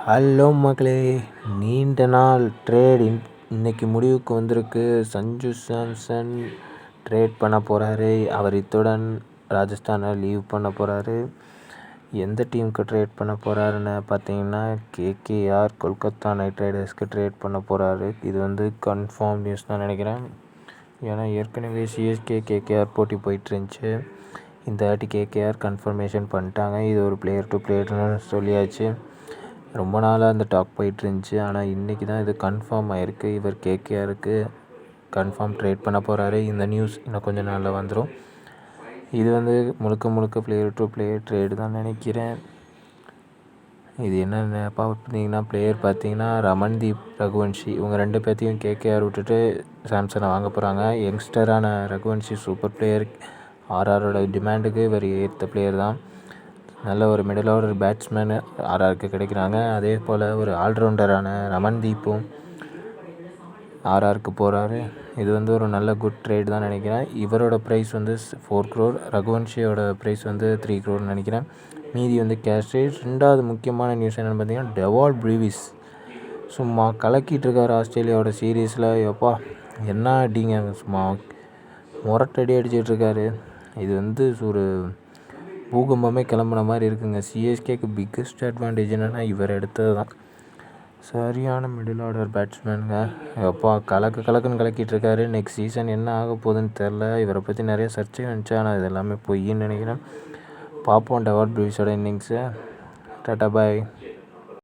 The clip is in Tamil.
ஹலோ மக்களே, நீண்ட நாள் ட்ரேட் இன்னைக்கு முடிவுக்கு வந்திருக்கு. சஞ்சு சாம்சன் ட்ரேட் பண்ண போகிறாரு. அவர் இத்துடன் ராஜஸ்தானை லீவ் பண்ண போகிறாரு. எந்த டீமுக்கு ட்ரேட் பண்ண போகிறாருன்னு பார்த்தீங்கன்னா கேகேஆர் கொல்கத்தா நைட் ரைடர்ஸ்க்கு ட்ரேட் பண்ண போகிறாரு. இது கன்ஃபார்ம் நியூஸ் தான் நினைக்கிறேன். ஏன்னா ஏற்கனவே சிஎஸ்கே கேகேஆர் போட்டி போயிட்டுருந்துச்சு. இந்த வாட்டி கேகேஆர் கன்ஃபர்மேஷன் பண்ணிட்டாங்க. இது ஒரு பிளேயர் டு பிளேயர்னு சொல்லியாச்சு. ரொம்ப நாளாக அந்த டாக் போயிட்டுருந்துச்சு. ஆனால் இன்றைக்கி தான் இது கன்ஃபார்ம் ஆகிருக்கு. இவர் கேகேஆருக்கு கன்ஃபார்ம் ட்ரேட் பண்ண போகிறாரு. இந்த நியூஸ் இன்னும் கொஞ்சம் நாளில் வந்துடும். இது முழுக்க பிளேயர் டு பிளேயர் ட்ரேடு தான் நினைக்கிறேன். இது என்னென்ன பார்த்தீங்கன்னா பிளேயர் பார்த்தீங்கன்னா ரமன்தீப், ரகுவன்ஷி இவங்க 2 பேர்த்தையும் கேகேஆர் விட்டுட்டு சாம்சனை வாங்க போகிறாங்க. யங்ஸ்டரான ரகுவன்ஷி சூப்பர் பிளேயர். ஆர்ஆரோட டிமாண்டுக்கு இவர் ஏற்ற பிளேயர் தான். நல்ல ஒரு மிடில் ஆர்டர் பேட்ஸ்மேனு ஆர்ஆருக்கு கிடைக்கிறாங்க. அதே போல் ஒரு ஆல்ரவுண்டரான ரமன்தீப்பும் ஆர்ஆருக்கு போகிறாரு. இது ஒரு நல்ல குட் ட்ரேட் தான் நினைக்கிறேன். இவரோட ப்ரைஸ் 4 crore, ரகுவன்ஷியோட ப்ரைஸ் 3 crore நினைக்கிறேன். மீதி கேஷ் ட்ரேட். 2வது முக்கியமான நியூஸ் என்னென்னு பார்த்தீங்கன்னா டெவால் பிரீவிஸ் சும்மா கலக்கிட்டு இருக்கார் ஆஸ்திரேலியாவோட சீரீஸில். எப்பா என்ன அடிங்க, சும்மா முரட்டடி அடிச்சிட்ருக்காரு. இது ஒரு பூகம்பமே கிளம்புன மாதிரி இருக்குங்க. சிஎஸ்கேக்கு பிக்கஸ்ட் அட்வான்டேஜ் என்னென்னா இவர் எடுத்தது தான். சரியான மிடில் ஆர்டர் பேட்ஸ்மேனுங்க. எப்பா கலக்குன்னு கலக்கிட்டுருக்காரு. நெக்ஸ்ட் சீசன் என்ன ஆக போகுதுன்னு தெரில. இவரை பற்றி நிறைய சர்ச்சை வந்துச்சு. ஆனால் இது எல்லாமே பொய்ன்னு நினைக்கிறேன். பார்ப்போம் டெவால் பிரீவிஸோட இன்னிங்ஸை. டாட்டா பாய்.